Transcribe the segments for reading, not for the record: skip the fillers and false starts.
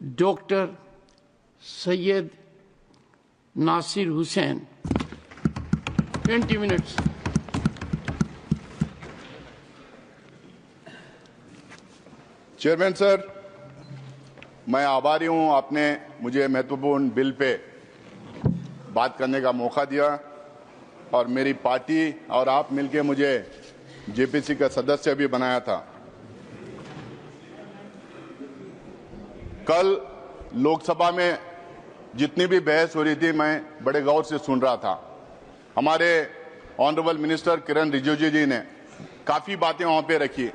Doctor Syed Nasir Hussain 20 minutes. Chairman sir, मैं आभारी हूं, आपने मुझे महत्वपूर्ण बिल पे बात करने का मौका दिया और मेरी पार्टी और आप मिलके मुझे जेपीसी का सदस्य भी बनाया था। कल लोकसभा में जितनी भी बहस हो रही थी मैं बड़े गौर से सुन रहा था। हमारे ऑनरेबल मिनिस्टर किरण रिजिजू जी ने काफ़ी बातें वहाँ पे रखी,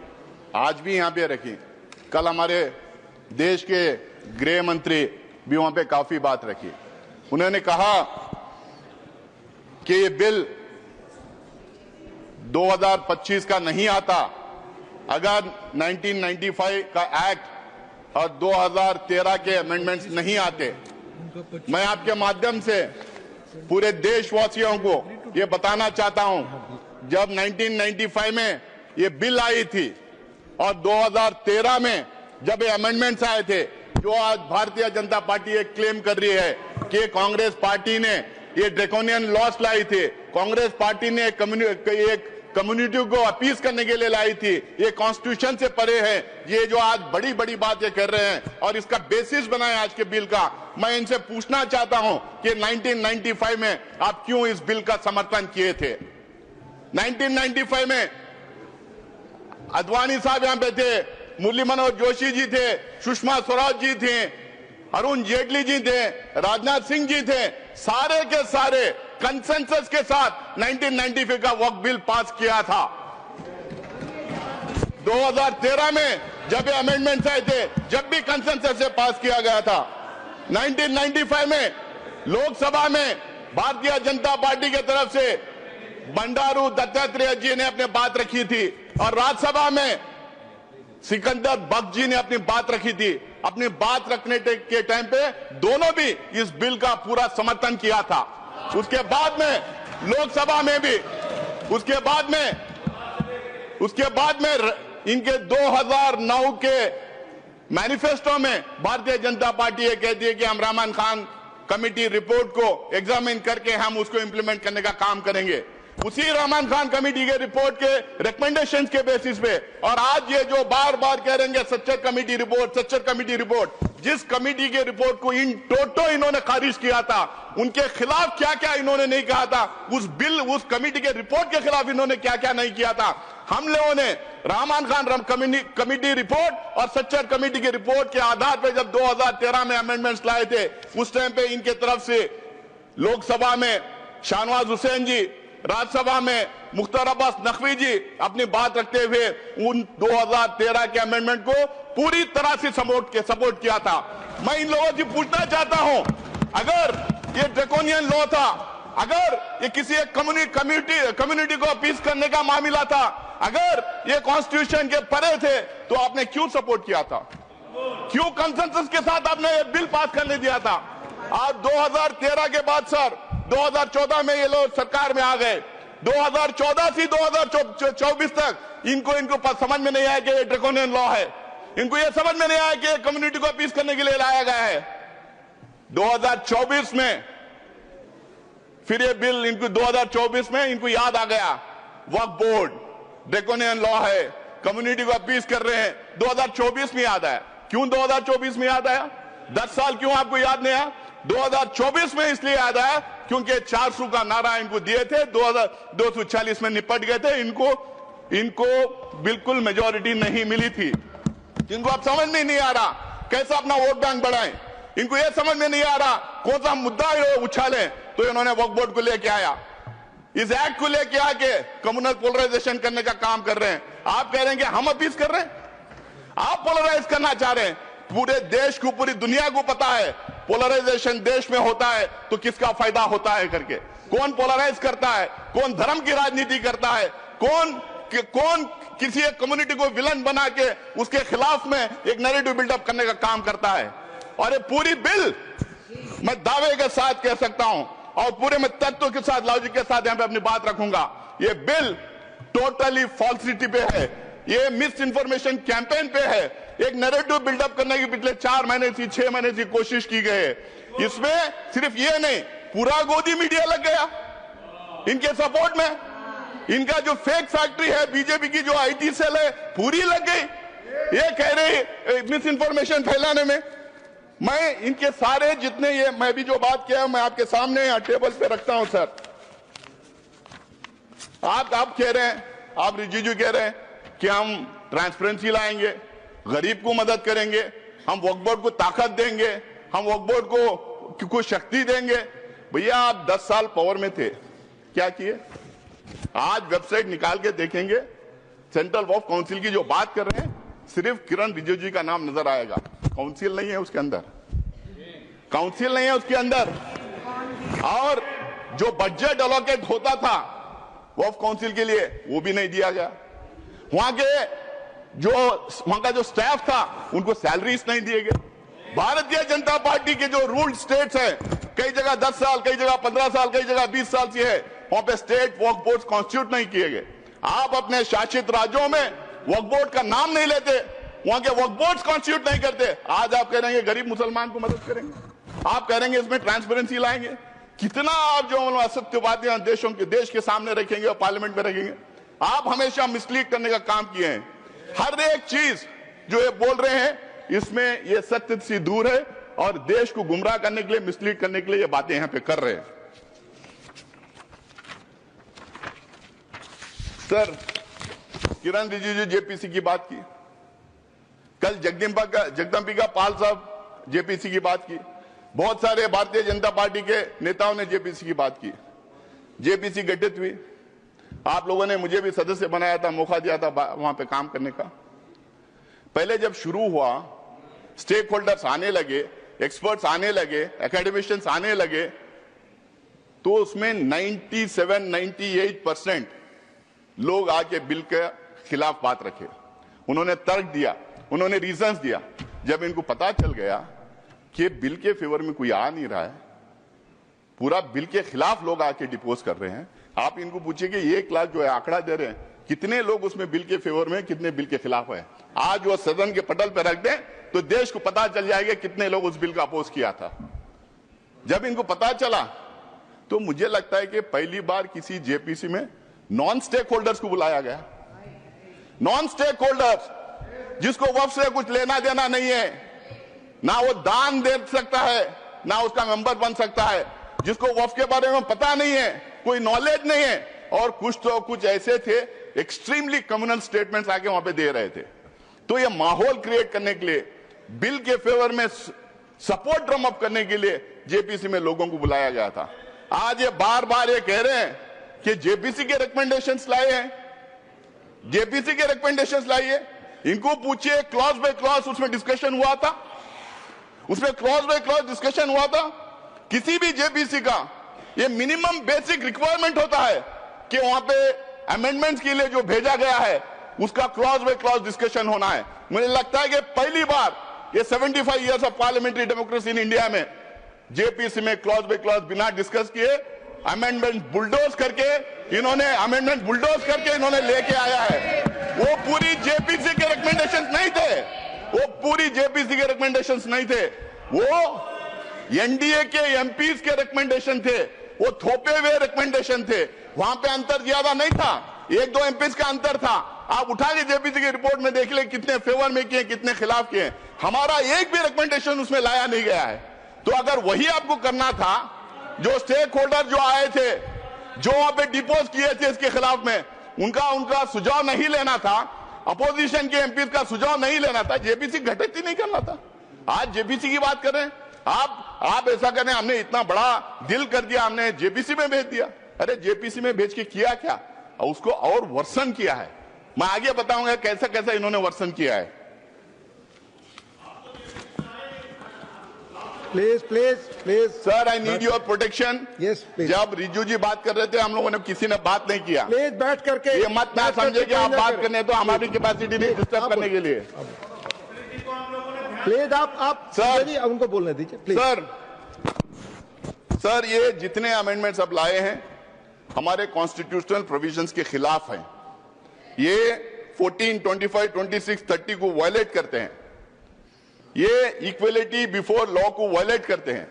आज भी यहाँ पे रखी। कल हमारे देश के गृह मंत्री भी वहाँ पे काफ़ी बात रखी। उन्होंने कहा कि ये बिल 2025 का नहीं आता अगर 1995 का एक्ट और 2013 के अमेंडमेंट्स नहीं आते। मैं आपके माध्यम से पूरे देशवासियों को ये बताना चाहता हूं, जब 1995 में ये बिल आई थी और 2013 में जब ये अमेंडमेंट्स आए थे, जो आज भारतीय जनता पार्टी ये क्लेम कर रही है कि कांग्रेस पार्टी ने ये ड्रैकोनियन लॉस लाई थी, कांग्रेस पार्टी ने एक कम्युनिटी को अपीज करने के लिए लाई थी, ये कॉन्स्टिट्यूशन से परे है। ये जो आज बड़ी बड़ी बात ये कर रहे हैं और इसका बेसिस बनाए आज के बिल का, मैं इनसे पूछना चाहता हूं कि 1995 में आप क्यों इस बिल का समर्थन किए थे? 1995 में अडवाणी साहब यहां पे थे, मुरली मनोहर जोशी जी थे, सुषमा स्वराज जी थे, अरुण जेटली जी थे, राजनाथ सिंह जी थे, सारे के सारे कंसेंसस के साथ 1995 का वक्फ बिल पास किया था। 2013 में जब ये अमेंडमेंट्स आए थे, जब भी कंसेंसस से पास किया गया था। 1995 में लोकसभा में भारतीय जनता पार्टी की तरफ से बंडारू दत्तात्रेय जी ने अपनी बात रखी थी और राज्यसभा में सिकंदर बख्श जी ने अपनी बात रखी थी। अपनी बात रखने के टाइम पे दोनों भी इस बिल का पूरा समर्थन किया था। उसके बाद में लोकसभा में भी उसके बाद में इनके 2009 के मैनिफेस्टो में भारतीय जनता पार्टी ये कहती है कि हम रहमान खान कमेटी रिपोर्ट को एग्जामिन करके हम उसको इंप्लीमेंट करने का काम करेंगे। उसी रहमान खान कमेटी के रिपोर्ट के रिकमेंडेशंस के बेसिस पे, और आज ये जो बार बार कह रहे हैं सच्चर कमेटी रिपोर्ट, जिस कमेटी के रिपोर्ट को इन टोटो इन्होंने खारिज किया था, उनके खिलाफ क्या क्या इन्होंने नहीं कहा था, उस कमेटी के रिपोर्ट के खिलाफ इन्होंने क्या क्या नहीं किया था। हम लोगों ने रहमान खान कमेटी रिपोर्ट और सच्चर कमेटी के रिपोर्ट के आधार पर जब 2013 में अमेंडमेंट्स लाए थे, उस टाइम पे इनके तरफ से लोकसभा में शाहनवाज हुसैन जी, राज्यसभा में मुख्तार अब्बास नकवी जी अपनी बात रखते हुए उन 2013 के अमेंडमेंट को पूरी तरह से सपोर्ट किया था। मैं इन लोगों से पूछना चाहता हूं, अगर ये ड्रैकोनियन लॉ था, अगर ये किसी एक कम्युनिटी को अपीज करने का मामला था, अगर ये कॉन्स्टिट्यूशन के परे थे, तो आपने क्यों सपोर्ट किया था? क्यों कंसेंसस के साथ आपने ये बिल पास करने दिया था? आज 2013 के बाद सर 2014 में ये लोग सरकार में आ गए। 2014 से 2024 तक इनको समझ में नहीं आया कि ये ड्रैकोनियन लॉ है। इनको ये समझ में नहीं आया कि कम्युनिटी को अपीज करने के लिए लाया गया है। 2024 में फिर ये बिल इनको 2024 में इनको याद आ गया, वक्फ बोर्ड ड्रैकोनियन लॉ है, कम्युनिटी को अपीज कर रहे हैं। 2024 में याद आया। क्यों 2024 में याद आया? 10 साल क्यों आपको याद नहीं आया? 2024 में इसलिए याद आया क्योंकि 400 का नारा इनको दिए थे, 240 में निपट गए थे। इनको बिल्कुल मेजॉरिटी नहीं मिली थी। इनको अब समझ में नहीं आ रहा कैसे अपना वोट बैंक बढ़ाएं। इनको यह समझ में नहीं आ रहा कौन सा मुद्दा उछालें, तो इन्होंने वक्फ बोर्ड को लेके आया, इस एक्ट को लेके आके कम्युनल पोलराइजेशन करने का काम कर रहे हैं। आप कह रहे हैं कि हम अपीज कर रहे हैं, आप पोलराइज करना चाह रहे हैं। पूरे देश को, पूरी दुनिया को पता है पोलराइजेशन देश में होता है तो किसका फायदा होता है करके। कौन पोलराइज करता है, कौन धर्म की राजनीति करता है, कौन किसी एक कम्युनिटी को विलन बना के उसके खिलाफ में एक नैरेटिव बिल्डअप करने का काम करता है। और ये पूरी बिल मैं दावे के साथ कह सकता हूं और पूरे में तत्व के साथ, लॉजिक के साथ यहां पे अपनी बात रखूंगा, ये बिल टोटली फॉल्सिटी पे है, ये मिस इन्फॉर्मेशन कैंपेन पे है। एक नैरेटिव बिल्डअप करने की पिछले 4 महीने से 6 महीने से कोशिश की गई है। इसमें सिर्फ ये नहीं, पूरा गोदी मीडिया लग गया इनके सपोर्ट में। इनका जो फेक फैक्ट्री है, बीजेपी की जो आईटी सेल है, पूरी लग गई ये कह रहे मिस इंफॉर्मेशन फैलाने में। मैं इनके सारे जितने ये मैं भी जो बात किया मैं आपके सामने यहाँ टेबल पे रखता हूं सर। आप कह रहे हैं, आप रिजिजू कह रहे हैं कि हम ट्रांसपेरेंसी लाएंगे, गरीब को मदद करेंगे, हम वक्फ बोर्ड को ताकत देंगे, हम वक्फ बोर्ड को कुछ शक्ति देंगे। भैया आप 10 साल पावर में थे, क्या किए? आज वेबसाइट निकाल के देखेंगे, सेंट्रल वक्फ काउंसिल की जो बात कर रहे हैं सिर्फ किरण रिजिजू का नाम नजर आएगा। काउंसिल नहीं है उसके अंदर, काउंसिल नहीं है उसके अंदर। और जो बजट अलोकेट होता था वक्फ काउंसिल के लिए वो भी नहीं दिया गया। वहां का जो स्टाफ था उनको सैलरीज नहीं दिए गए। भारतीय जनता पार्टी के जो रूल्ड स्टेट्स हैं, कई जगह 10 साल, कई जगह 15 साल, कई जगह 20 साल से है, वहां पे स्टेट वक्फ बोर्ड कॉन्स्टिट्यूट नहीं किए गए। आप अपने शासित राज्यों में वक्फ बोर्ड का नाम नहीं लेते, वहां के वक्फ बोर्ड कॉन्स्टिट्यूट नहीं करते। आज आप कह रहे हैं गरीब मुसलमान को मदद करेंगे, आप कह रहे हैं इसमें ट्रांसपेरेंसी लाएंगे। कितना आप जो असत्यवादी देश के सामने रखेंगे और पार्लियामेंट में रखेंगे। आप हमेशा मिसलीड करने का काम किए हैं। हर एक चीज जो ये बोल रहे हैं इसमें ये सत्य से दूर है और देश को गुमराह करने के लिए, मिसलीड करने के लिए ये बातें यहां पे कर रहे हैं। सर, किरण रिजिजू जेपीसी की बात की, कल जगदम्बिका पाल साहब जेपीसी की बात की, बहुत सारे भारतीय जनता पार्टी के नेताओं ने जेपीसी की बात की। जेपीसी गठित हुई, आप लोगों ने मुझे भी सदस्य बनाया था, मौका दिया था वहां पे काम करने का। पहले जब शुरू हुआ, स्टेक होल्डर्स आने लगे, एक्सपर्ट्स आने लगे, एकेडमिशियंस आने लगे, तो उसमें 97-98% लोग आके बिल के खिलाफ बात रखे। उन्होंने तर्क दिया, उन्होंने रीजंस दिया। जब इनको पता चल गया कि बिल के फेवर में कोई आ नहीं रहा है, पूरा बिल के खिलाफ लोग आके डिपोज कर रहे हैं, आप इनको पूछिए कि 1 लाख जो है आंकड़ा दे रहे हैं, कितने लोग उसमें बिल के फेवर में, कितने बिल के खिलाफ है। आज वो सदन के पटल पर रख दें तो देश को पता चल जाएगा कितने लोग उस बिल का अपोज किया था। जब इनको पता चला तो मुझे लगता है कि पहली बार किसी जेपीसी में नॉन स्टेक होल्डर्स को बुलाया गया। नॉन स्टेक होल्डर्स जिसको वक्फ से कुछ लेना देना नहीं है, ना वो दान दे सकता है, ना उसका मेंबर बन सकता है, जिसको वक्फ के बारे में पता नहीं है, कोई नॉलेज नहीं है, और कुछ ऐसे थे एक्सट्रीमली कम्युनल स्टेटमेंट्स आके वहां पे दे रहे थे। तो ये माहौल क्रिएट करने के लिए, बिल के फेवर में सपोर्ट ड्रम अप करने के लिए जेपीसी में लोगों को बुलाया गया था। आज ये बार बार ये कह रहे हैं कि जेपीसी के रिकमेंडेशंस लाए हैं, जेपीसी के रिकमेंडेशंस लाइए। इनको पूछिए क्लॉज बाय क्लॉज उसमें डिस्कशन हुआ था, उसमें क्लॉज बाय क्लॉज डिस्कशन हुआ था। किसी भी जेपीसी का ये मिनिमम बेसिक रिक्वायरमेंट होता है कि वहां पे अमेंडमेंट्स के लिए जो भेजा गया है उसका क्लॉज बाय क्लॉज डिस्कशन होना है। मुझे लगता है कि पहली बार ये 75 years of parliamentary democracy in India में जेपीसी में क्लॉज बाय क्लॉज बिना डिस्कस किए अमेंडमेंट बुलडोज करके इन्होंने लेके आया है। वो पूरी जेपीसी के रिकमेंडेशंस नहीं थे, वो पूरी जेपीसी के रिकमेंडेशंस नहीं थे, वो एनडीए के एमपीज के रिकमेंडेशन थे, वो थोपे हुए रिकमेंडेशन थे। वहां पे अंतर ज्यादा नहीं था, 1-2 एमपीज का अंतर था। आप उठा के जेपीसी की रिपोर्ट में देख ले कितने फेवर में किए, कितने खिलाफ किए। हमारा एक भी रिकमेंडेशन उसमें लाया नहीं गया है। तो अगर वही आपको करना था, जो स्टेक होल्डर जो आए थे, जो वहां पे डिपोज किए थे इसके खिलाफ में, उनका सुझाव नहीं लेना था, अपोजिशन के एमपी का सुझाव नहीं लेना था, जेपीसी गठित ही नहीं करना था। आज जेपीसी की बात कर रहे हैं आप ऐसा कर रहे हैं, हमने इतना बड़ा दिल कर दिया, हमने जेपीसी में भेज दिया। अरे जेपीसी में भेज के किया क्या, उसको और वर्सन किया है। मैं आगे बताऊंगा कैसा कैसा इन्होंने वर्सन किया है। Please sir, I need your protection. Yes please. जब रिजू जी बात कर रहे थे, हम लोगों ने किसी ने बात नहीं किया। प्लीज बैठ करके, ये मत ना समझे कि आप बात करने तो हमारी कैपेसिटी नहीं डिस्टर्ब करने के लिए। प्लीज आप सर उनको बोलने दीजिए प्लीज। सर ये जितने अमेंडमेंट्स अब लाए हैं हमारे कॉन्स्टिट्यूशनल प्रोविजंस के खिलाफ हैं। ये 14, 25, 26, 30 को वायलेट करते हैं। ये इक्वलिटी बिफोर लॉ को वायलेट करते हैं,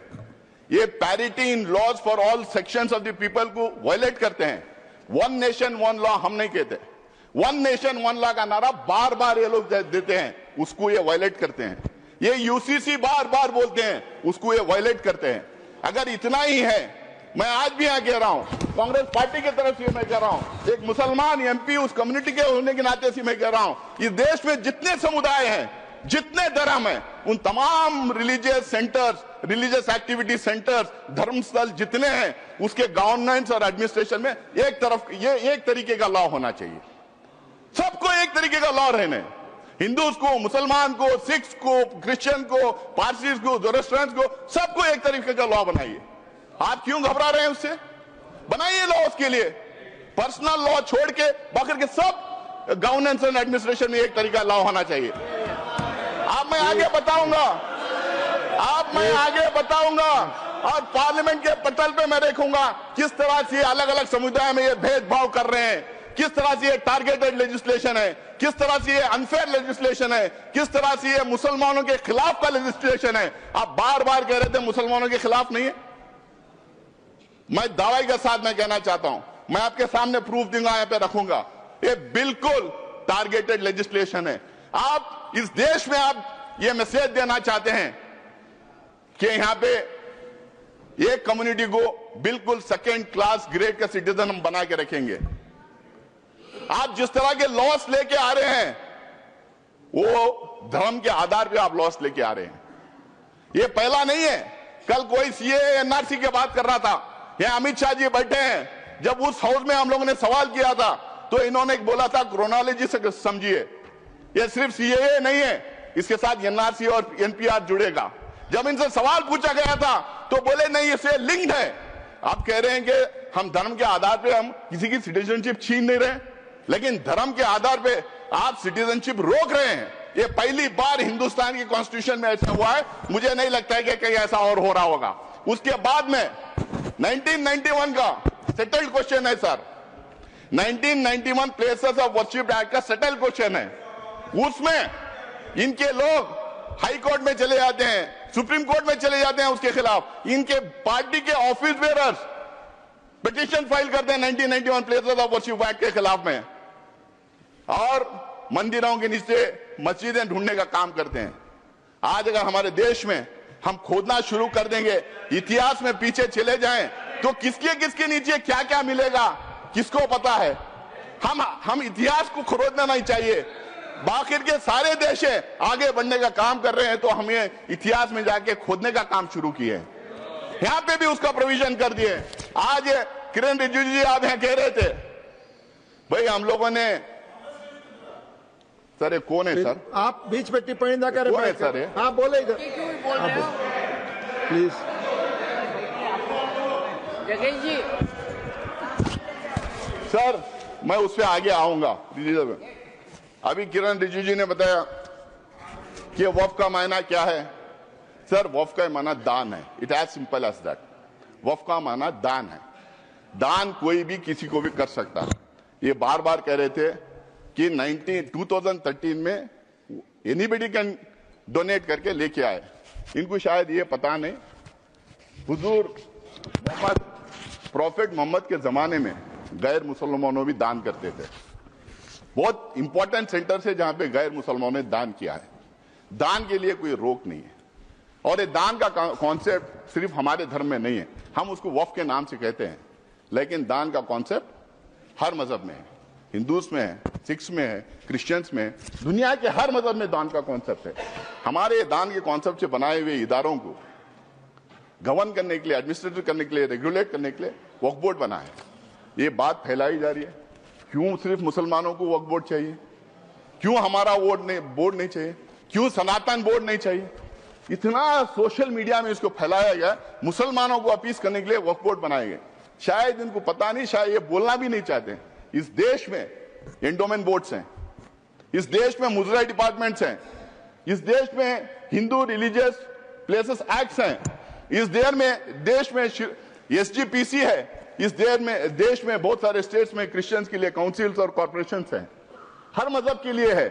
ये parity in laws for all sections of the people को वायलेट करते हैं। वन नेशन वन लॉ हम नहीं कहते, वन नेशन वन लॉ का नारा बार बार ये लोग देते हैं, उसको ये वायलेट करते हैं। ये यूसीसी बार बार बोलते हैं, उसको ये वायलेट करते हैं। अगर इतना ही है, मैं आज भी यहां कह रहा हूं, कांग्रेस पार्टी की तरफ से मैं कह रहा हूं, एक मुसलमान एमपी उस कम्युनिटी के होने के नाते से मैं कह रहा हूं, इस देश में जितने समुदाय हैं, जितने धर्म हैं, उन तमाम religious centres, religious activity centres, धर्मस्थल जितने हैं, उसके गवर्नेंस और एडमिनिस्ट्रेशन में एक तरीके का लॉ होना चाहिए। सबको एक तरीके का लॉ रहने, हिंदूज को, मुसलमान को, सिख्स को, क्रिश्चियन को, पारसीज को, जोरस्ट्रियंस को, सबको एक तरीके का लॉ बनाइए। आप क्यों घबरा रहे हैं उससे? बनाइए लॉ उसके लिए, पर्सनल लॉ छोड़ के बाकी के सब गवर्नेंस एंड एडमिनिस्ट्रेशन में एक तरीका लॉ होना चाहिए। मैं आगे बताऊंगा और पार्लियामेंट के पटल पे मैं देखूंगा किस तरह से अलग अलग समुदाय में ये भेदभाव कर रहे हैं, किस तरह से ये टारगेटेड लेजिस्लेशन है, किस तरह से ये अनफेयर लेजिस्लेशन है, किस तरह से ये मुसलमानों के खिलाफ का लेजिस्लेशन है। आप बार बार कह रहे थे मुसलमानों के खिलाफ नहीं है। मैं दावे के साथ मैं कहना चाहता हूं, मैं आपके सामने प्रूफ दूंगा, यहां पे रखूंगा, ये बिल्कुल टारगेटेड लेजिस्लेशन है। आप इस देश में आप ये मैसेज देना चाहते हैं कि यहां पे एक कम्युनिटी को बिल्कुल सेकेंड क्लास ग्रेड का सिटीजन हम बना के रखेंगे। आप जिस तरह के लॉस लेके आ रहे हैं, वो धर्म के आधार पे आप लॉस लेके आ रहे हैं। ये पहला नहीं है। कल कोई सीएए एनआरसी की बात कर रहा था, ये अमित शाह जी बैठे हैं, जब उस हाउस में हम लोगों ने सवाल किया था तो इन्होंने बोला था क्रोनोलॉजी से समझिए, ये सिर्फ सीएए नहीं है, इसके साथ एनआरसी और एनपीआर जुड़ेगा। जब इनसे सवाल पूछा गया था तो बोले नहीं, इससे लिंक्ड है। आप कह रहे हैं कि हम धर्म के आधार पे हम किसी की सिटीजनशिप छीन नहीं रहे, लेकिन धर्म के आधार पे आप सिटीजनशिप रोक रहे हैं। ये पहली बार हिंदुस्तान की कॉन्स्टिट्यूशन में ऐसा हुआ है। मुझे नहीं लगता है कि कहीं ऐसा और हो रहा होगा। उसके बाद में 1991 का सेटल्ड क्वेश्चन है sir, 1991 places of worship act का सेटल्ड क्वेश्चन है। उसमें इनके लोग हाई कोर्ट में चले जाते हैं, सुप्रीम कोर्ट में चले जाते हैं उसके खिलाफ। इनके पार्टी के ऑफिस बेयरर्स पिटीशन फाइल करते हैं 1991 प्लेसेस ऑफ वर्शिप एक्ट के खिलाफ में, और मंदिरों के नीचे मस्जिदें ढूंढने का काम करते हैं। आज अगर हमारे देश में हम खोदना शुरू कर देंगे, इतिहास में पीछे चले जाएं, तो किसके नीचे क्या क्या मिलेगा किसको पता है। हम इतिहास को खोदना नहीं चाहिए। बाकी के सारे देश आगे बढ़ने का काम कर रहे हैं, तो हमें इतिहास में जाके खोदने का काम शुरू किए। यहां पे भी उसका प्रोविजन कर दिए। आज किरण रिजिजू जी आप यहां कह रहे थे, भाई हम लोगों ने, सर ये कौन है सर? आप बीच में टिप्पणी ना करें। कौन है सर ये? हाँ बोले इधर प्लीज। जगेश जी, सर मैं उससे आगे आऊंगा। अभी किरण रिजिजू जी ने बताया कि वफ का मायना क्या है। सर वफ का माना दान है, it as simple as that. वफ का माना दान है। दान कोई भी किसी को भी कर सकता है। ये बार बार कह रहे थे कि 2013 में एनीबडी कैन डोनेट करके लेके आए। इनको शायद ये पता नहीं, हुजूर मोहम्मद, प्रॉफिट मोहम्मद के जमाने में गैर मुसलमानों भी दान करते थे। बहुत इंपॉर्टेंट सेंटर से जहां पे गैर मुसलमानों ने दान किया है। दान के लिए कोई रोक नहीं है, और ये दान का कॉन्सेप्ट सिर्फ हमारे धर्म में नहीं है। हम उसको वफ के नाम से कहते हैं, लेकिन दान का कॉन्सेप्ट हर मजहब में है। हिंदूज में है, सिख्स में है, क्रिश्चियंस में है, दुनिया के हर मजहब में दान का कॉन्सेप्ट है। हमारे दान के कॉन्सेप्ट से बनाए हुए इदारों को गवर्न करने के लिए, एडमिनिस्ट्रेट करने के लिए, रेगुलेट करने के लिए वक्फ बोर्ड बना है। ये बात फैलाई जा रही है, क्यों सिर्फ मुसलमानों को वक्फ बोर्ड चाहिए, क्यों हमारा बोर्ड नहीं चाहिए, क्यों सनातन बोर्ड नहीं चाहिए। इतना सोशल मीडिया में इसको फैलाया गया, मुसलमानों को अपील करने के लिए वक्फ बोर्ड बनाए गए। शायद इनको पता नहीं, शायद ये बोलना भी नहीं चाहते। इस देश में एंडोमेंट बोर्ड्स हैं, इस देश में मुजरा डिपार्टमेंट्स हैं, इस देश में हिंदू रिलीजियस प्लेसेस एक्ट्स हैं, इस देश में एसजीपीसी है, इस देश में बहुत सारे स्टेट्स में क्रिश्चियंस के लिए काउंसिल्स और कॉर्पोरेशंस हैं, हर मजहब के लिए है।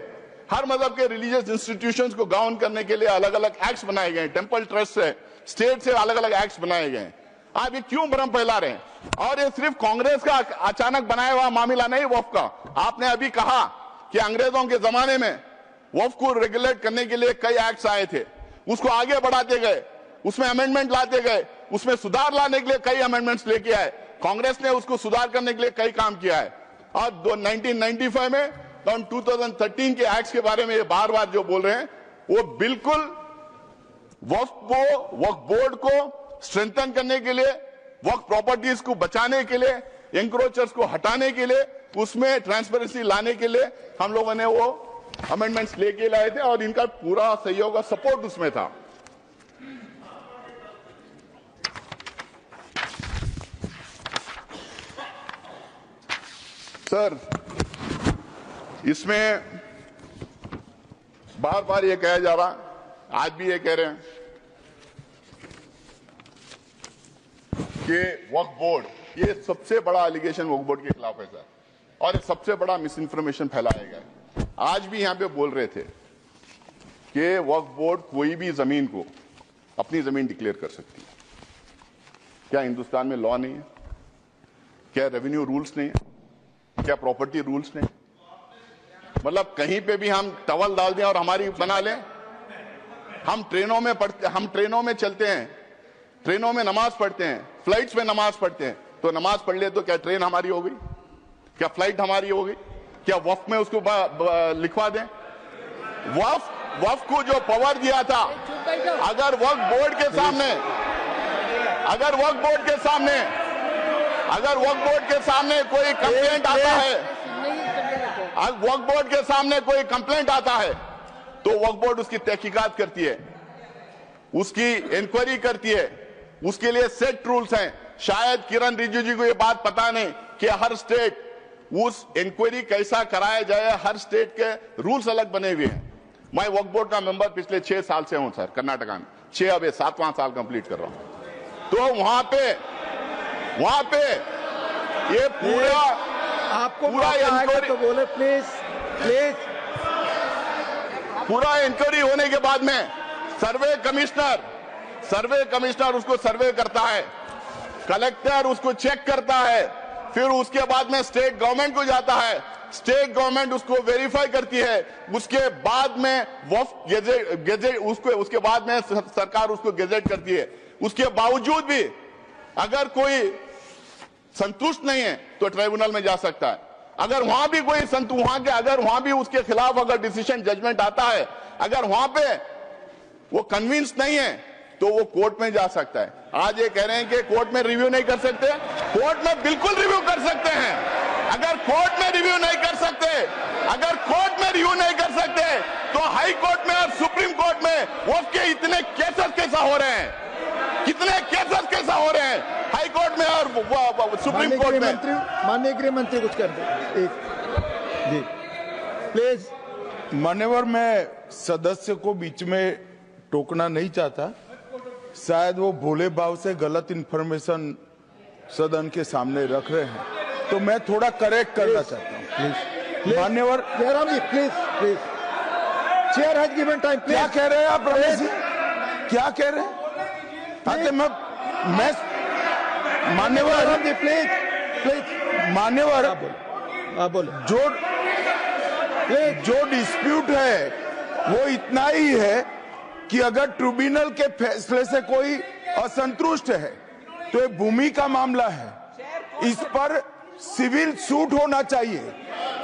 हर मजहब के रिलीजियस इंस्टीट्यूशंस को गाउन करने के लिए अलग अलग एक्ट्स बनाए गए, टेंपल ट्रस्ट से, स्टेट से अलग अलग एक्ट्स बनाए गए। आप ये क्यों भ्रम फैला रहे हैं? और ये सिर्फ कांग्रेस का अचानक बनाया हुआ मामला नहीं वक्फ का। आपने अभी कहा कि अंग्रेजों के जमाने में वक्फ को रेगुलेट करने के लिए कई एक्ट्स आए थे, उसको आगे बढ़ाते गए, उसमें अमेंडमेंट लाते गए, उसमें सुधार लाने के लिए कई अमेंडमेंट्स लेके आए। कांग्रेस ने उसको सुधार करने के लिए कई काम किया है। और 1995 में 2013 के एक्ट्स के बारे में ये बार बार जो बोल रहे हैं, वो बिल्कुल वक्फ बोर्ड को स्ट्रेंथन करने के लिए, वक्फ प्रॉपर्टीज को बचाने के लिए, एंक्रोचर्स को हटाने के लिए, उसमें ट्रांसपेरेंसी लाने के लिए हम लोगों ने वो अमेंडमेंट्स लेके लाए थे और इनका पूरा सहयोग और सपोर्ट उसमें था। सर, इसमें बार बार ये कहा जा रहा, आज भी ये कह रहे हैं कि वक्फ बोर्ड, ये सबसे बड़ा एलिगेशन वक्फ बोर्ड के खिलाफ है सर, और ये सबसे बड़ा मिस इन्फॉर्मेशन फैलाया गया। आज भी यहां पे बोल रहे थे कि वक्फ बोर्ड कोई भी जमीन को अपनी जमीन डिक्लेयर कर सकती है। क्या हिंदुस्तान में लॉ नहीं है? क्या रेवेन्यू रूल्स नहीं है? क्या प्रॉपर्टी रूल्स नहीं? मतलब कहीं पे भी हम टवल डाल दें और हमारी बना लें? हम ट्रेनों में पढ़ते, हम ट्रेनों में चलते हैं, ट्रेनों में नमाज पढ़ते हैं, फ्लाइट्स में नमाज पढ़ते हैं, तो नमाज पढ़ ले तो क्या ट्रेन हमारी हो गई? क्या फ्लाइट हमारी हो गई? क्या वक्फ में उसको लिखवा दें? वक्फ को जो पावर दिया था, अगर वक्फ बोर्ड के सामने कोई कंप्लेंट आता है, वक्फ बोर्ड के सामने कोई कंप्लेंट आता है, तो वक्फ बोर्ड उसकी तहकीकात करती है, उसकी इंक्वायरी करती है, उसके लिए सेट रूल्स हैं। शायद किरण रिजिजू जी को ये बात पता नहीं कि हर स्टेट उस इंक्वायरी कैसा कराया जाए, हर स्टेट के रूल्स अलग बने हुए हैं। मैं वक्फ बोर्ड का मेंबर पिछले 6 साल से हूं सर, कर्नाटका में 6, अब 7वां साल कंप्लीट कर रहा हूं। तो वहां पे ये पूरा इंक्वायरी तो बोले प्लीज। पूरा इंक्वायरी होने के बाद में सर्वे कमिश्नर उसको सर्वे करता है, कलेक्टर उसको चेक करता है, फिर उसके बाद में स्टेट गवर्नमेंट को जाता है, स्टेट गवर्नमेंट उसको वेरीफाई करती है, उसके बाद में वक्फ गेजेट उसके बाद में सरकार उसको गेजेट करती है। उसके बावजूद भी अगर कोई संतुष्ट नहीं है तो ट्राइब्यूनल में जा सकता है। अगर वहां भी कोई अगर वहां भी उसके खिलाफ अगर डिसीजन जजमेंट आता है, अगर वहां पे वो कन्विंस नहीं है तो वो कोर्ट में जा सकता है। आज ये कह रहे हैं कि कोर्ट में रिव्यू नहीं कर सकते, कोर्ट में बिल्कुल रिव्यू कर सकते हैं। अगर कोर्ट में रिव्यू नहीं कर सकते तो हाई कोर्ट में और सुप्रीम कोर्ट में वक्फ के इतने केसेस कैसा हो रहे हैं, हाई कोर्ट में और सुप्रीम कोर्ट में। माननीय गृह मंत्री कुछ कर दे जी प्लीज। मान्यवर, मैं सदस्य को बीच में टोकना नहीं चाहता, शायद वो भोले भाव से गलत इंफॉर्मेशन सदन के सामने रख रहे हैं, तो मैं थोड़ा करेक्ट करना चाहता हूँ। मान्यवर Jairam ji please, chair has given time. क्या कह रहे हैं आप रमेश जी? क्या कह रहे हैं? मैं मान्यवर जयराम जी प्लीज मान्यवर, आप बोले। जो डिस्प्यूट है वो इतना ही है कि अगर ट्रिब्यूनल के फैसले से कोई असंतुष्ट है तो ये भूमि का मामला है, इस पर सिविल सूट होना चाहिए।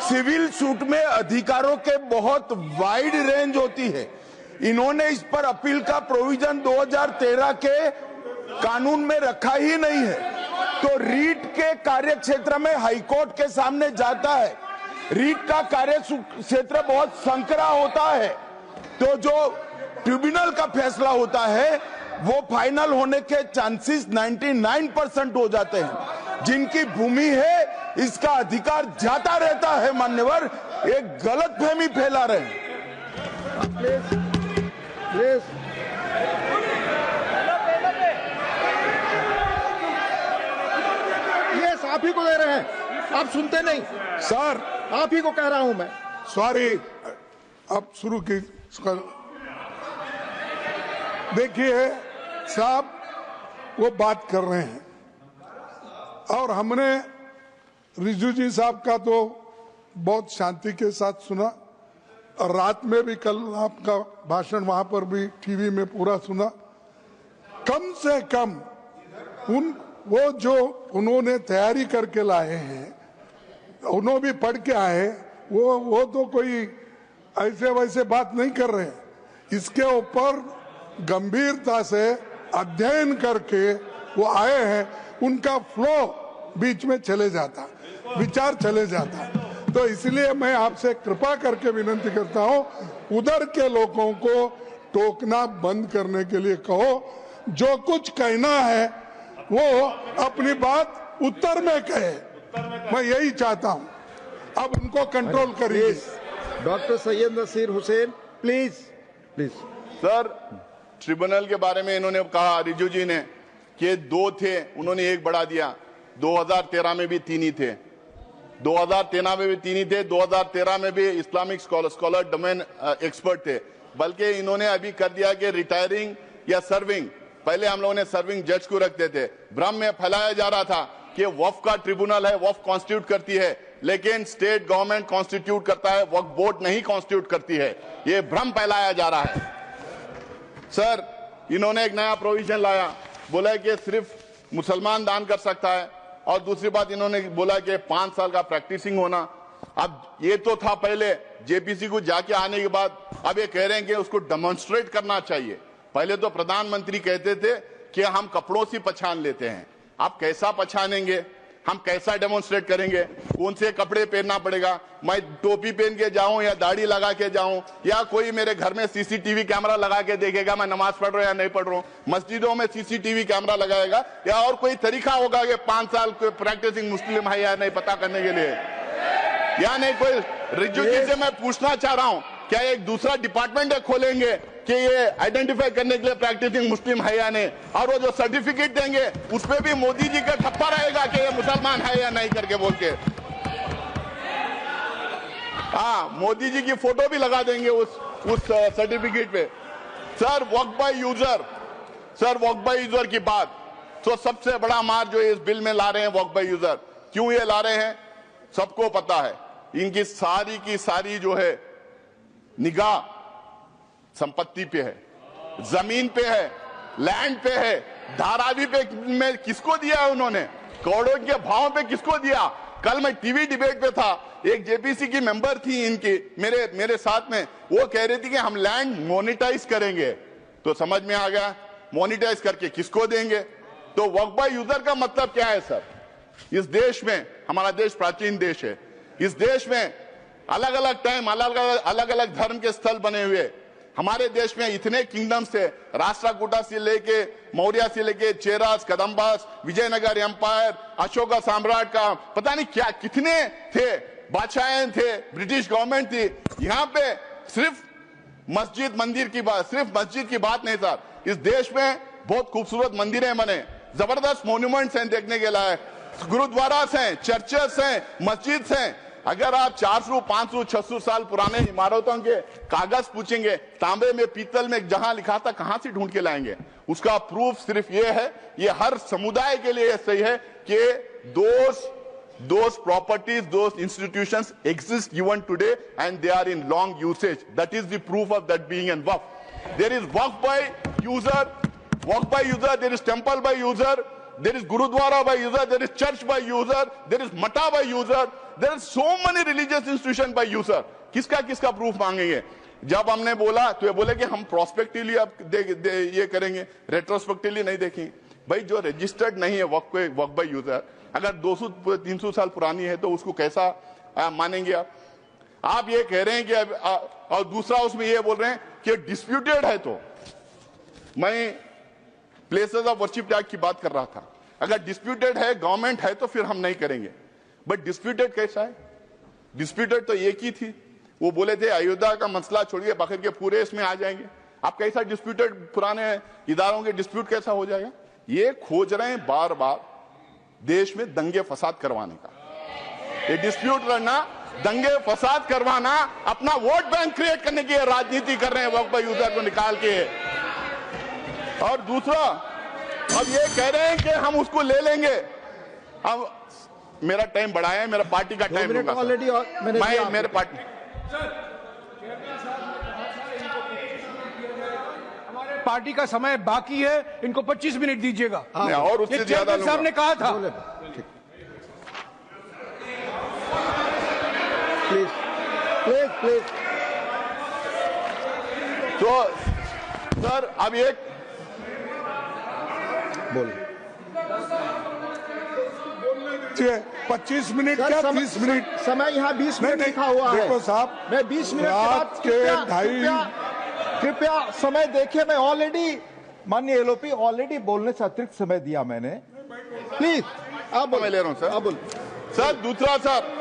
सिविल सूट में अधिकारों के बहुत वाइड रेंज होती है। इन्होंने इस पर अपील का प्रोविजन 2013 के कानून में रखा ही नहीं है, तो रीट के कार्य क्षेत्र में हाईकोर्ट के सामने जाता है। रीट का कार्य क्षेत्र बहुत संकरा होता है, तो जो ट्रिब्यूनल का फैसला होता है वो फाइनल होने के चांसेस 99% हो जाते हैं। जिनकी भूमि है इसका अधिकार जाता रहता है। मान्यवर, एक गलत फहमी फैला रहे हैं। प्लीज यस, आप ही को दे रहे हैं, आप सुनते नहीं सर। आप ही को कह रहा हूं मैं। सॉरी अब शुरू की। देखिए साहब, वो बात कर रहे हैं और हमने रिजू जी साहब का तो बहुत शांति के साथ सुना और रात में भी कल आपका भाषण वहां पर भी टीवी में पूरा सुना। कम से कम वो जो उन्होंने तैयारी करके लाए हैं, उन्होंने भी पढ़ के आए, वो तो कोई ऐसे वैसे बात नहीं कर रहे हैं। इसके ऊपर गंभीरता से अध्ययन करके वो आए हैं। उनका फ्लो बीच में चले जाता, विचार चले जाता। तो इसलिए मैं आपसे कृपा करके विनती करता हूं, उधर के लोगों को टोकना बंद करने के लिए कहो। जो कुछ कहना है वो अपनी बात उत्तर में कहे, मैं यही चाहता हूं। अब उनको कंट्रोल करिए। Doctor Syed Naseer Hussain, please please. Sir, tribunal के बारे में इन्होंने कहा, रिजू जी ने, कि 2 थे, उन्होंने 1 बढ़ा दिया। 2013 में भी 3 ही थे, 2013 में भी 3 ही थे, 2013 में भी इस्लामिक स्कॉलर डोमेन एक्सपर्ट थे। बल्कि इन्होंने अभी कर दिया कि रिटायरिंग या सर्विंग, पहले हम लोगों ने सर्विंग जज को रखते थे। भ्रम में फैलाया जा रहा था कि वक्फ का ट्रिब्यूनल है, वक्फ कॉन्स्टिट्यूट करती है, लेकिन स्टेट गवर्नमेंट कॉन्स्टिट्यूट करता है, वक्फ बोर्ड नहीं कॉन्स्टिट्यूट करती है। ये भ्रम फैलाया जा रहा है। सर, इन्होंने एक नया प्रोविजन लाया, बोला कि सिर्फ मुसलमान दान कर सकता है, और दूसरी बात इन्होंने बोला कि 5 साल का प्रैक्टिसिंग होना। अब ये तो था पहले, जेपीसी को जाके आने के बाद अब ये कह रहे हैं कि उसको डेमोन्स्ट्रेट करना चाहिए। पहले तो प्रधानमंत्री कहते थे कि हम कपड़ों से पहचान लेते हैं, आप कैसा पहचानेंगे, हम कैसा डेमोन्स्ट्रेट करेंगे, कौन से कपड़े पहनना पड़ेगा, मैं टोपी पहन के जाऊं या दाढ़ी लगा के जाऊं, या कोई मेरे घर में सीसीटीवी कैमरा लगा के देखेगा मैं नमाज पढ़ रहा हूं या नहीं पढ़ रहा हूं, मस्जिदों में सीसीटीवी कैमरा लगाएगा, या और कोई तरीका होगा कि 5 साल प्रैक्टिसिंग मुस्लिम है या नहीं पता करने के लिए, या नहीं कोई। रिजू जी से मैं पूछना चाह रहा हूं, क्या एक दूसरा डिपार्टमेंट खोलेंगे कि ये आइडेंटिफाई करने के लिए प्रैक्टिसिंग मुस्लिम है या नहीं, और वो जो सर्टिफिकेट देंगे उस पे भी मोदी जी का ठप्पा रहेगा कि ये मुसलमान है या नहीं करके बोल के। हाँ, मोदी जी की फोटो भी लगा देंगे उस सर्टिफिकेट पे। Sir, Waqf by user, sir Waqf by user की बात, तो सबसे बड़ा मार जो इस बिल में ला रहे हैं वक्फ बाय यूजर, क्यों ये ला रहे हैं सबको पता है। इनकी सारी की सारी जो है निगाह संपत्ति पे है, जमीन पे है, लैंड पे है, धारावी पे में किसको दिया है उन्होंने, करोड़ों के भाव पे किसको दिया। कल मैं टीवी डिबेट पे था, एक जेपीसी की मेंबर थी इनकी मेरे साथ में, वो कह रही थी कि हम लैंड मोनेटाइज करेंगे। तो समझ में आ गया, मोनेटाइज करके किसको देंगे। तो वक्फ बाय यूजर का मतलब क्या है सर। इस देश में, हमारा देश प्राचीन देश है, इस देश में अलग अलग टाइम अलग अलग धर्म के स्थल बने हुए, हमारे देश में इतने किंगडम्स थे, राष्ट्रकूटा से लेके मौर्य से लेके चेरास, कदम्बास, विजयनगर एम्पायर, अशोका सम्राट का पता नहीं क्या कितने थे, बादशाहें थे, ब्रिटिश गवर्नमेंट थी। यहाँ पे सिर्फ मस्जिद मंदिर की बात, सिर्फ मस्जिद की बात नहीं सर, इस देश में बहुत खूबसूरत मंदिरें बने, जबरदस्त मॉन्यूमेंट्स हैं देखने के लायक, गुरुद्वारास हैं, चर्चेस हैं, मस्जिद हैं। अगर आप 400, 500, 600 साल पुराने इमारतों के कागज पूछेंगे, तांबे में, पीतल में जहां लिखा था, कहां से ढूंढ के लाएंगे। उसका प्रूफ सिर्फ ये है, ये हर समुदाय के लिए सही है कि those properties, those institutions exist even today and they are in long usage. That is the proof of that being in waqf. There is waqf by user, there is temple by user, there is gurudwara by user, there is church by user, there is mata by user, there are so many religious institutions by user. किसका proof मांगेंगे। जब हमने बोला तो ये बोले कि हम प्रोस्पेक्टिवली अब ये करेंगे, रेट्रोस्पेक्टिवली नहीं देखेंगे। भाई जो रजिस्टर्ड नहीं है वक्फ बाय यूजर, अगर 200-300 साल पुरानी है तो उसको कैसा मानेंगे आप ये कह रहे हैं कि और दूसरा उसमें ये बोल रहे हैं कि डिस्प्यूटेड है। तो मैं प्लेसेस ऑफ वर्शिप टैग की बात कर रहा था, अगर डिस्प्यूटेड है, गवर्नमेंट है, तो फिर हम नहीं करेंगे। बट डिस्प्यूटेड कैसा है, डिस्प्यूटेड तो एक ही थी, वो बोले थे अयोध्या का मसला छोड़िए बाकी के पूरे इसमें आ जाएंगे। आप कैसा डिस्प्यूटेड, पुराने इदारों के डिस्प्यूट कैसा हो जाएगा। ये खोज रहे हैं बार बार देश में दंगे फसाद करवाने का। ये डिस्प्यूट लड़ना दंगे फसाद करवाना, अपना वोट बैंक क्रिएट करने की राजनीति कर रहे हैं वक्फ यूजर को निकाल के। और दूसरा, अब ये कह रहे हैं कि हम उसको ले लेंगे। अब मेरा टाइम बढ़ाया है, मेरा पार्टी का टाइम लूंगा ऑलरेडी मैं मेरे पार्टी पार्टी का समय बाकी है, इनको 25 मिनट दीजिएगा। और उससे ज्यादा साहब ने कहा था। Please please please. तो सर अब एक बोल 25 मिनट क्या 30 मिनट? समय यहाँ 20 मिनट लिखा हुआ है। देखो साहब, मैं 20 मिनट के रात बाद के कृपया समय देखिए। मैं ऑलरेडी माननीय एलओपी ऑलरेडी बोलने से अतिरिक्त समय दिया मैंने। प्लीज आप मैं ले रहा हूं सर। आप बोल सर दूसरा, सर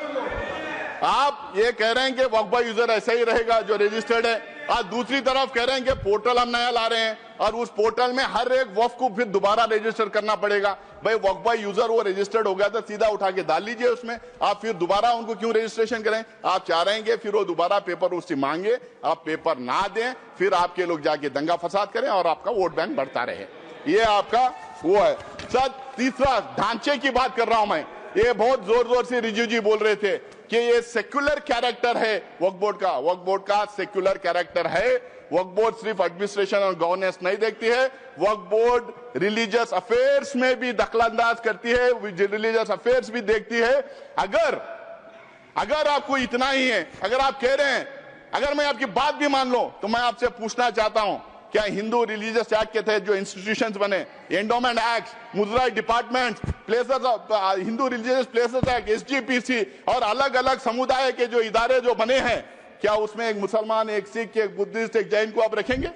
आप ये कह रहे हैं कि वक्फ यूजर ऐसा ही रहेगा जो रजिस्टर्ड है, और दूसरी तरफ कह रहे हैं कि पोर्टल हम नया ला रहे हैं और उस पोर्टल में हर एक वक्फ को फिर दोबारा रजिस्टर करना पड़ेगा। भाई वक्फ यूजर वो रजिस्टर्ड हो गया था, सीधा उठा के डाल लीजिए उसमें, आप फिर दोबारा उनको क्यों रजिस्ट्रेशन करें? आप चाह रहे हैं कि फिर वो दोबारा पेपर उससे मांगे, आप पेपर ना दें, फिर आपके लोग जाके दंगा फसाद करें और आपका वोट बैंक बढ़ता रहे। ये आपका वो है। सर तीसरा, ढांचे की बात कर रहा हूं मैं। ये बहुत जोर जोर से रिजू जी बोल रहे थे कि ये सेक्युलर कैरेक्टर है वक्फ बोर्ड का। वक्फ बोर्ड का सेक्युलर कैरेक्टर है। वक्फ बोर्ड सिर्फ एडमिनिस्ट्रेशन और गवर्नेंस नहीं देखती है, वक्फ बोर्ड रिलीजियस अफेयर्स में भी दखलंदाज करती है, रिलीजियस अफेयर्स भी देखती है। अगर आपको इतना ही है, अगर आप कह रहे हैं, अगर मैं आपकी बात भी मान लो, तो मैं आपसे पूछना चाहता हूं, क्या हिंदू रिलीजियस एक्ट के तहत जो इंस्टीट्यूशंस बने, एंडोमेंट एक्ट, मुजराई department, places of Hindu religious places act, SGPC और अलग अलग समुदाय के जो इदारे जो बने हैं, क्या उसमें एक मुसलमान, एक सिख, एक बुद्धिस्ट, एक जैन को आप रखेंगे?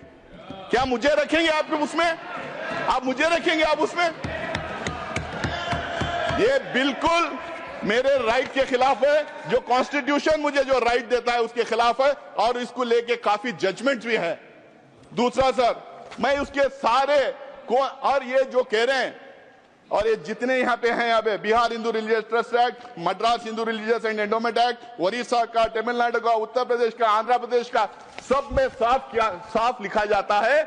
क्या मुझे रखेंगे आप उसमें? आप मुझे रखेंगे आप उसमें? ये बिल्कुल मेरे राइट के खिलाफ है। जो कॉन्स्टिट्यूशन मुझे जो राइट देता है उसके खिलाफ है, और इसको लेके काफी जजमेंट भी है। दूसरा सर, मैं उसके सारे को, और ये जो कह रहे हैं, और ये जितने यहाँ पे हैं, यहाँ पे Bihar Hindu religious trust act, Madras Hindu religious and endowment act, Orissa का, तमिलनाडु का, उत्तर प्रदेश का, आंध्र प्रदेश का, सब में साफ लिखा जाता है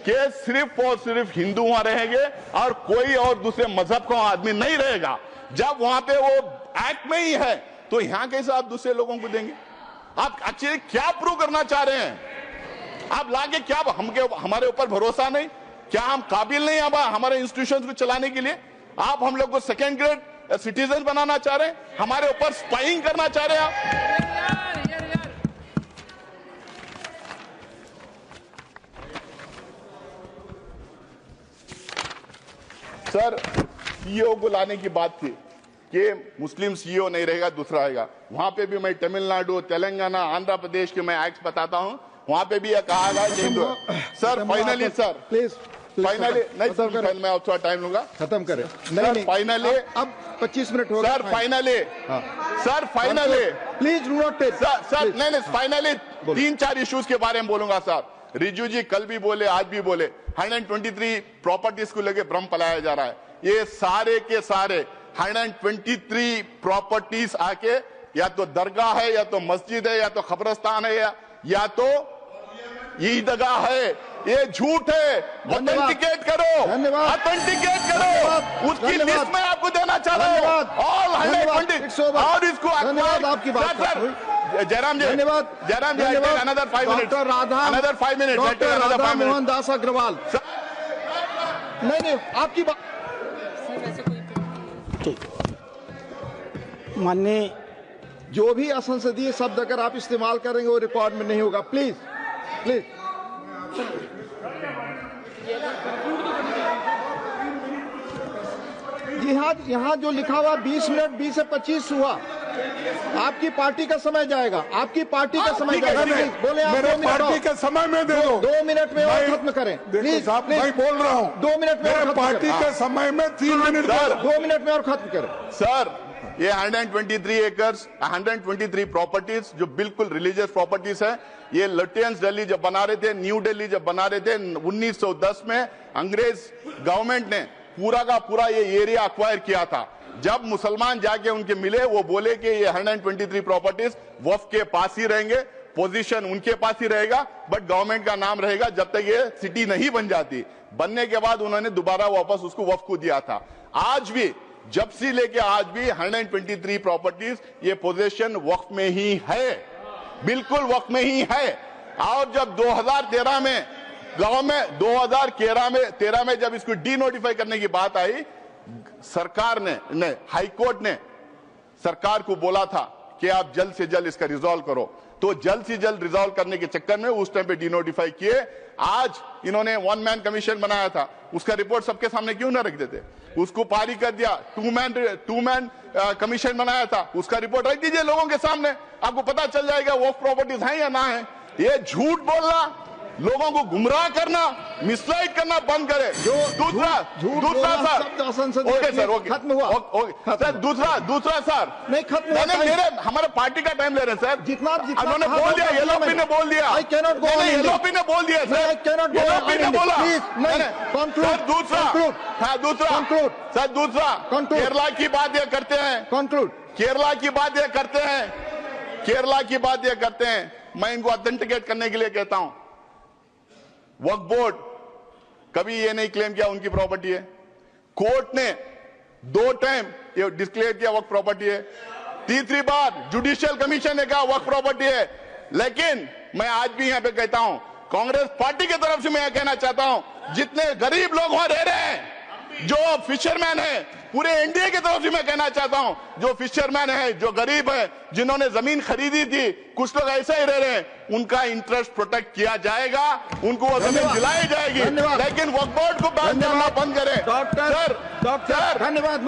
कि सिर्फ और सिर्फ हिंदू वहां रहेंगे और कोई और दूसरे मजहब का आदमी नहीं रहेगा। जब वहां पे वो एक्ट में ही है, तो यहाँ कैसे आप दूसरे लोगों को देंगे? आप एक्चुअली क्या प्रूव करना चाह रहे हैं? आप लाके क्या हमारे ऊपर भरोसा नहीं? क्या हम काबिल नहीं हमारे इंस्टीट्यूशंस को चलाने के लिए? आप हम लोग को सेकेंड ग्रेड सिटीजन बनाना चाह रहे हैं? हमारे ऊपर स्पाइंग करना चाह रहे हैं आप? सर सीईओ को लाने की बात थी कि मुस्लिम सीईओ नहीं रहेगा, दूसरा आएगा। वहां पे भी मैं तमिलनाडु, तेलंगाना, आंध्र प्रदेश के मैं एक्ट बताता हूं, वहां पे भी यह कहा गया कि sir finally, sir please finally नहीं, मैं थोड़ा टाइम लूंगा, खत्म करें। नहीं फाइनली अब 25 मिनट हो गए sir. Finally sir, finally please do not take sir, नहीं फाइनली 3-4 इश्यूज के बारे में बोलूंगा सर। रिजू जी कल भी बोले, आज भी बोले, 123 प्रॉपर्टीज को लेके भ्रम फैलाया जा रहा है। ये सारे के सारे 123 प्रॉपर्टीज आके या तो दरगाह है, या तो मस्जिद है, या तो कब्रिस्तान है, या तो ईदगाह है। ये झूठ है। ऑथेंटिकेट करो, ऑथेंटिकेट करो, उसकी लिस्ट में आपको देना चाह रहा हूं। ऑल 120 और इसको आपकी बात Jairam ji, Jairam ji, another 5 minute, another 5 minute, Radha Mohan Das Agrawal. नहीं आपकी बात माननीय, जो भी असंसदीय शब्द अगर आप इस्तेमाल करेंगे वो रिकॉर्ड में नहीं होगा। प्लीज प्लीज यहाँ जो लिखा हुआ 20 मिनट 20 से 25 हुआ, आपकी पार्टी का समय जाएगा, आपकी पार्टी का समय जाएगा। बोले आप मेरे पार्टी के समय में दे दो, 2 मिनट में और खत्म करें प्लीज। मैं बोल रहा हूँ 2 मिनट में और पार्टी के समय में 3 मिनट, 2 मिनट में और खत्म करें सर। ये 123 एकर्स, 123 प्रॉपर्टीज जो बिल्कुल रिलीजियस प्रॉपर्टीज है। ये लेफ्टिनेंट दिल्ली जब बना रहे थे, न्यू दिल्ली जब बना रहे थे 1910 में, अंग्रेज गवर्नमेंट ने पूरा का पूरा ये एरिया अक्वायर किया था। जब मुसलमान जाके उनके मिले, वो बोले कि ये 123 प्रॉपर्टीज वक्फ के पास ही रहेंगे, पोजीशन उनके पास ही रहेगा, बट गवर्नमेंट का नाम रहेगा जब तक ये सिटी नहीं बन जाती। बनने के बाद उन्होंने दोबारा वापस उसको वक्फ को दिया था। आज भी, जब से लेके आज भी 123 प्रॉपर्टीज ये पोजीशन वक्फ में ही है, बिल्कुल वक्फ में ही है। और जब 2013 में गवर्नमेंट 2013 में जब इसको डी नोटिफाई करने की बात आई, सरकार ने हाई कोर्ट ने सरकार को बोला था कि आप जल्द से जल्द इसका रिजॉल्व करो, तो जल्द से जल्द रिजॉल्व करने के चक्कर में उस टाइम पे डी नोटिफाई किए। आज इन्होंने 1 मैन कमीशन बनाया था, उसका रिपोर्ट सबके सामने क्यों ना रख देते, उसको पारी कर दिया। 2 मैन कमीशन बनाया था, उसका रिपोर्ट रख दीजिए लोगों के सामने, आपको पता चल जाएगा वो प्रॉपर्टीज हैं या ना है। ये झूठ बोलना, लोगों को गुमराह करना, मिसलाइड करना बंद करें। दूसरा सर, ओके सर, ओके खत्म हुआ, सर, दूसरा सर नहीं खत्म हुआ, मेरे हमारे पार्टी का टाइम ले रहे हैं सर। जितना उन्होंने बोल दिया, येलोपी ने बोल दिया, येलोपी ने बोल दिया सर, येलोपी ने बोला। दूसरा केरला की बात ये करते हैं, केरला की बात ये करते हैं, केरला की बात ये करते हैं। मैं इनको ऑथेंटिकेट करने के लिए कहता हूं, वक्फ बोर्ड कभी ये नहीं क्लेम किया उनकी प्रॉपर्टी है। कोर्ट ने 2 टाइम ये डिक्लेयर किया वक्फ प्रॉपर्टी है, तीसरी बार जुडिशियल कमीशन ने कहा वक्फ प्रॉपर्टी है। लेकिन मैं आज भी यहां पे कहता हूं, कांग्रेस पार्टी की तरफ से मैं यह कहना चाहता हूं, जितने गरीब लोग वहां रह रहे हैं, जो फिशरमैन है, पूरे इंडिया की तरफ से मैं कहना चाहता हूं, जो फिशरमैन है, जो गरीब है, जिन्होंने जमीन खरीदी थी, कुछ लोग ऐसे ही रह रहे हैं, उनका इंटरेस्ट प्रोटेक्ट किया जाएगा, उनको वो जमीन दिलाई जाएगी। लेकिन वक्फ बोर्ड को बात करना बंद करें। डॉक्टर धन्यवाद।